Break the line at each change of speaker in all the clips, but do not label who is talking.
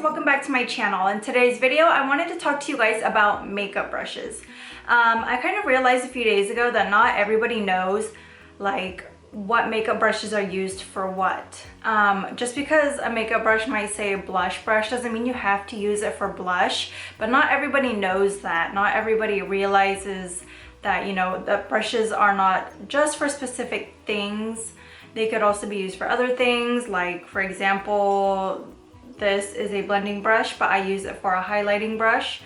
welcome back to my channel. In today's video, I wanted to talk to you guys about makeup brushes. I kind of realized a few days ago that not everybody knows like what makeup brushes are used for what. Just because a makeup brush might say blush brush doesn't mean you have to use it for blush, but not everybody knows that. Not everybody realizes that, you know, that brushes are not just for specific things. They could also be used for other things, like for example, this is a blending brush, but I use it for a highlighting brush.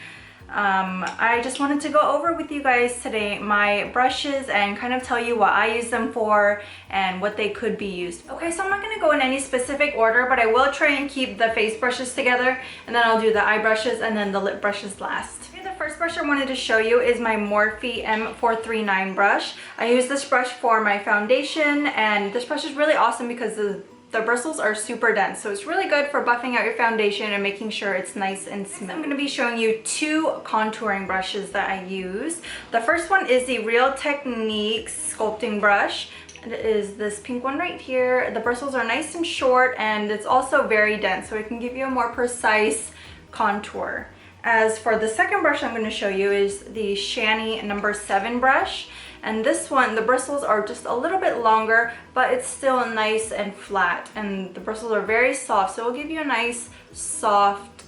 I just wanted to go over with you guys today my brushes and kind of tell you what I use them for and what they could be used for. Okay, so I'm not going to go in any specific order, but I will try and keep the face brushes together, and then I'll do the eye brushes and then the lip brushes last. Okay, the first brush I wanted to show you is my Morphe M439 brush. I use this brush for my foundation, and this brush is really awesome because the bristles are super dense, so it's really good for buffing out your foundation and making sure it's nice and smooth. I'm going to be showing you two contouring brushes that I use. The first one is the Real Techniques sculpting brush. It is this pink one right here. The bristles are nice and short, and it's also very dense, so it can give you a more precise contour. As for the second brush I'm going to show you is the Shany number 7 brush. And this one, the bristles are just a little bit longer, but it's still nice and flat. And the bristles are very soft, so it'll give you a nice, soft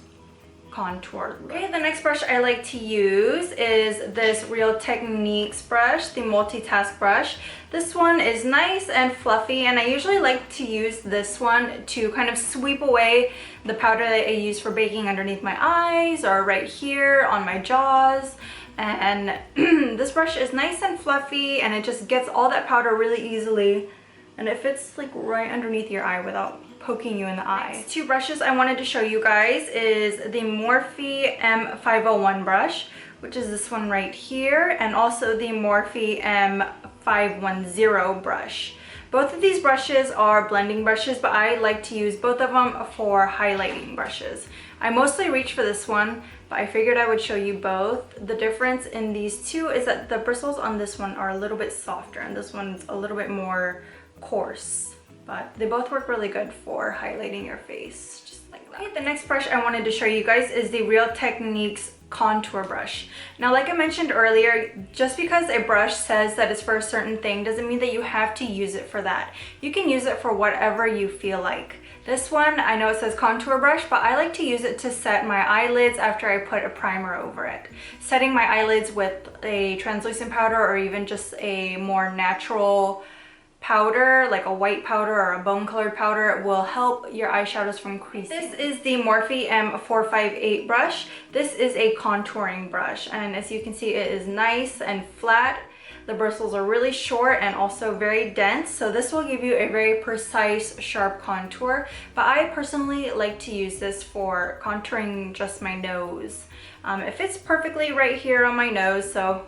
contour. Okay, the next brush I like to use is this Real Techniques brush, the multitask brush. This one is nice and fluffy, and I usually like to use this one to kind of sweep away the powder that I use for baking underneath my eyes or right here on my jaws. And this brush is nice and fluffy, and it just gets all that powder really easily, and it fits like right underneath your eye without poking you in the eye. Next two brushes I wanted to show you guys is the Morphe M501 brush, which is this one right here, and also the Morphe M510 brush. Both of these brushes are blending brushes, but I like to use both of them for highlighting brushes. I mostly reach for this one, but I figured I would show you both. The difference in these two is that the bristles on this one are a little bit softer, and this one's a little bit more coarse. But they both work really good for highlighting your face, just like that. Okay, the next brush I wanted to show you guys is the Real Techniques contour brush. Now, like I mentioned earlier, just because a brush says that it's for a certain thing doesn't mean that you have to use it for that. You can use it for whatever you feel like. This one, I know it says contour brush, but I like to use it to set my eyelids after I put a primer over it. Setting my eyelids with a translucent powder or even just a more natural powder, like a white powder or a bone colored powder, will help your eyeshadows from creasing. This is the Morphe M458 brush. This is a contouring brush, and as you can see, it is nice and flat. The bristles are really short and also very dense, so this will give you a very precise, sharp contour. But I personally like to use this for contouring just my nose. It fits perfectly right here on my nose, so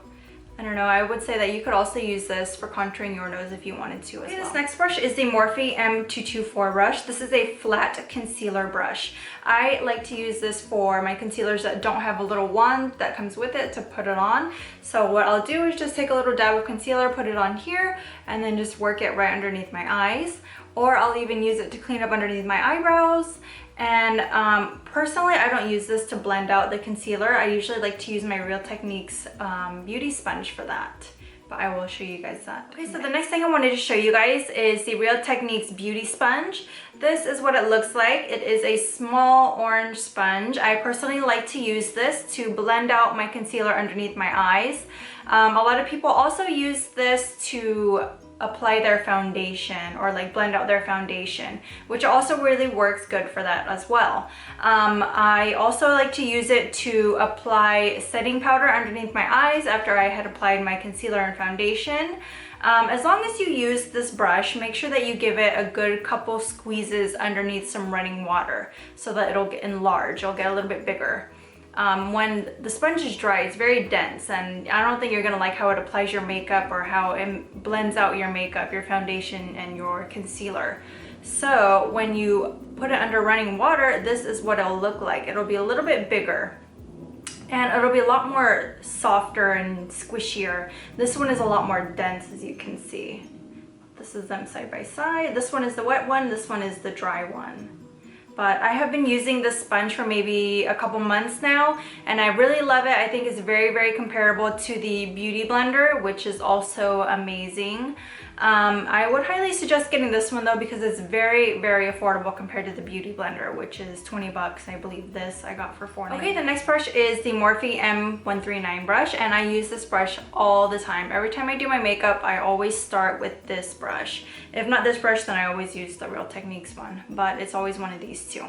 I don't know, I would say that you could also use this for contouring your nose if you wanted to as well. This next brush is the Morphe M224 brush. This is a flat concealer brush. I like to use this for my concealers that don't have a little wand that comes with it to put it on. So what I'll do is just take a little dab of concealer, put it on here, and then just work it right underneath my eyes. Or I'll even use it to clean up underneath my eyebrows. And personally, I don't use this to blend out the concealer. I usually like to use my Real Techniques beauty sponge for that, but I will show you guys that. Okay, so the next thing I wanted to show you guys is the Real Techniques beauty sponge. This is what it looks like. It is a small orange sponge. I personally like to use this to blend out my concealer underneath my eyes. A lot of people also use this to apply their foundation or like blend out their foundation, which also really works good for that as well. I also like to use it to apply setting powder underneath my eyes after I had applied my concealer and foundation. As long as you use this brush, make sure that you give it a good couple squeezes underneath some running water so that it'll get enlarged, it'll get a little bit bigger. When the sponge is dry, it's very dense, and I don't think you're gonna like how it applies your makeup or how it blends out your makeup, your foundation, and your concealer. So when you put it under running water, this is what it'll look like. It'll be a little bit bigger, and it'll be a lot more softer and squishier. This one is a lot more dense, as you can see. This is them side by side. This one is the wet one, this one is the dry one. but I have been using this sponge for maybe a couple months now, and I really love it. I think it's very, very comparable to the Beauty Blender, which is also amazing. I would highly suggest getting this one though, because it's very, very affordable compared to the Beauty Blender, which is 20 bucks. I believe this I got for $4.99. Okay, the next brush is the Morphe M139 brush, and I use this brush all the time. Every time I do my makeup, I always start with this brush. If not this brush, then I always use the Real Techniques one, but it's always one of these two.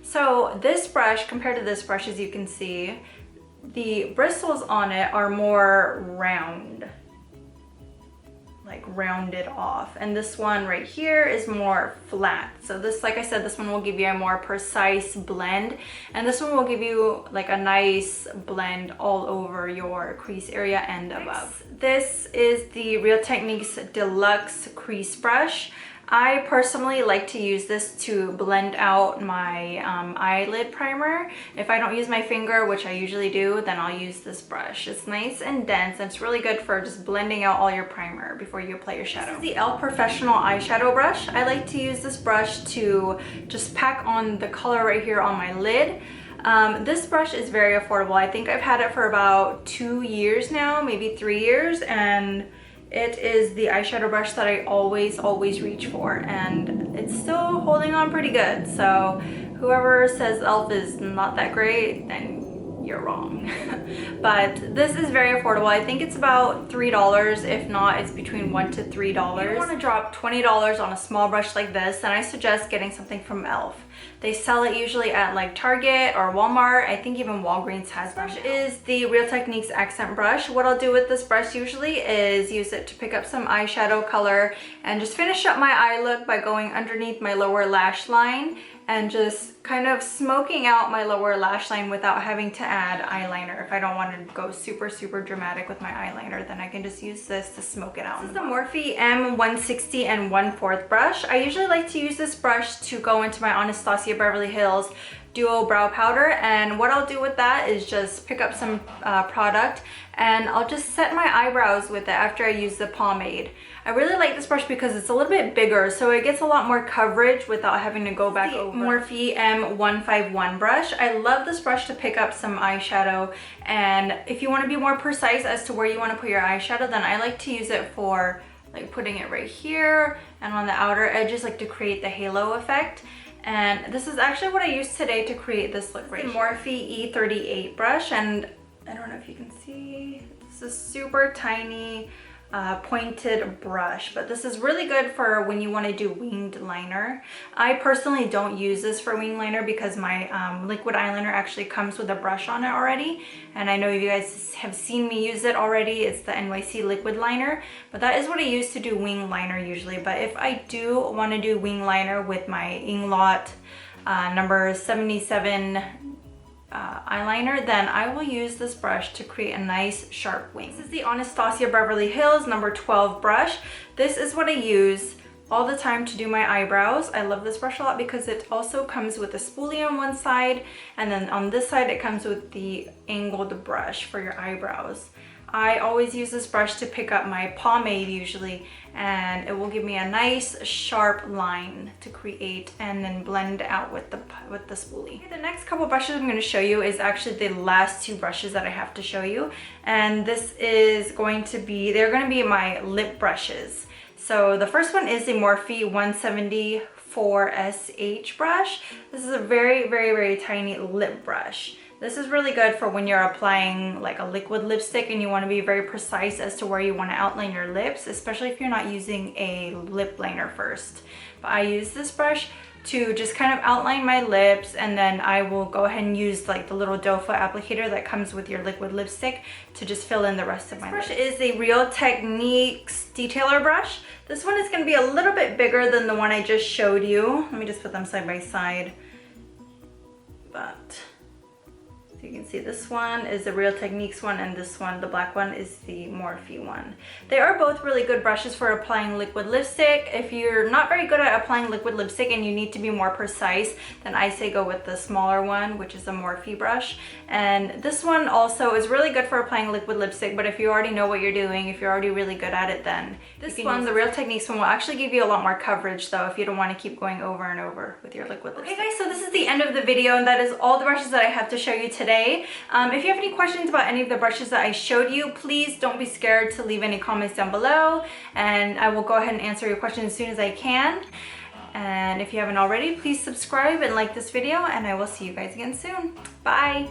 So this brush, compared to this brush, as you can see, the bristles on it are more round, like rounded off, and this one right here is more flat. So this, like I said, this one will give you a more precise blend, and this one will give you like a nice blend all over your crease area and above. This is the Real Techniques Deluxe crease brush. I personally like to use this to blend out my eyelid primer. If I don't use my finger, which I usually do, then I'll use this brush. It's nice and dense, and it's really good for just blending out all your primer before you apply your shadow. This is the e.l.f. Professional eyeshadow brush. I like to use this brush to just pack on the color right here on my lid. This brush is very affordable. I think I've had it for about 2 years now, maybe 3 years, and it is the eyeshadow brush that I always reach for, and it's still holding on pretty good. So whoever says e.l.f. is not that great, then you're wrong. But this is very affordable. I think it's about $3. If not, it's between $1 to $3. If you want to drop $20 on a small brush like this, then I suggest getting something from e.l.f. They sell it usually at like Target or Walmart. I think even Walgreens has them. This brush is the Real Techniques accent brush. What I'll do with this brush usually is use it to pick up some eyeshadow color and just finish up my eye look by going underneath my lower lash line and just kind of smoking out my lower lash line without having to add eyeliner. If I don't want to go super dramatic with my eyeliner, then I can just use this to smoke it out. This is the Morphe M160 and 1/4 brush. I usually like to use this brush to go into my Anastasia Beverly Hills Duo Brow Powder, and what I'll do with that is just pick up some product, and I'll just set my eyebrows with it after I use the pomade. I really like this brush because it's a little bit bigger, so it gets a lot more coverage without having to go back over. Morphe M151 brush. I love this brush to pick up some eyeshadow, and if you want to be more precise as to where you want to put your eyeshadow, then I like to use it for like putting it right here and on the outer edges, like to create the halo effect. And this is actually what I used today to create this look right here. Morphe E38 brush, and I don't know if you can see, this is super tiny pointed brush, but this is really good for when you want to do winged liner. I personally don't use this for winged liner because my liquid eyeliner actually comes with a brush on it already, and I know you guys have seen me use it already. It's the NYC liquid liner, but that is what I use to do wing liner usually. But if I do want to do wing liner with my Inglot number 77 eyeliner, then I will use this brush to create a nice sharp wing. This is the Anastasia Beverly Hills number 12 brush. This is what I use all the time to do my eyebrows. I love this brush a lot because it also comes with a spoolie on one side, and then on this side it comes with the angled brush for your eyebrows. I always use this brush to pick up my pomade usually, and it will give me a nice sharp line to create and then blend out with the spoolie. Okay, the next couple brushes I'm going to show you is actually the last two brushes that I have to show you, and this is going to be, they're going to be my lip brushes. So the first one is the Morphe 170 4SH brush. This is a very tiny lip brush. This is really good for when you're applying like a liquid lipstick and you want to be very precise as to where you want to outline your lips, especially if you're not using a lip liner first. But I use this brush to just kind of outline my lips, and then I will go ahead and use like the little doe foot applicator that comes with your liquid lipstick to just fill in the rest of my lips. This brush is a Real Techniques detailer brush. This one is going to be a little bit bigger than the one I just showed you. Let me just put them side by side. But So you can see this one is the Real Techniques one, and this one, the black one, is the Morphe one. They are both really good brushes for applying liquid lipstick. If you're not very good at applying liquid lipstick and you need to be more precise, then I say go with the smaller one, which is the Morphe brush. And this one also is really good for applying liquid lipstick, but if you already know what you're doing, if you're already really good at it, then this one, the Real Techniques one, will actually give you a lot more coverage though if you don't want to keep going over and over with your liquid lipstick. Okay guys, so this is the end of the video, and that is all the brushes that I have to show you today. If you have any questions about any of the brushes that I showed you, please don't be scared to leave any comments down below, and I will go ahead and answer your questions as soon as I can. And if you haven't already, please subscribe and like this video, and I will see you guys again soon. Bye!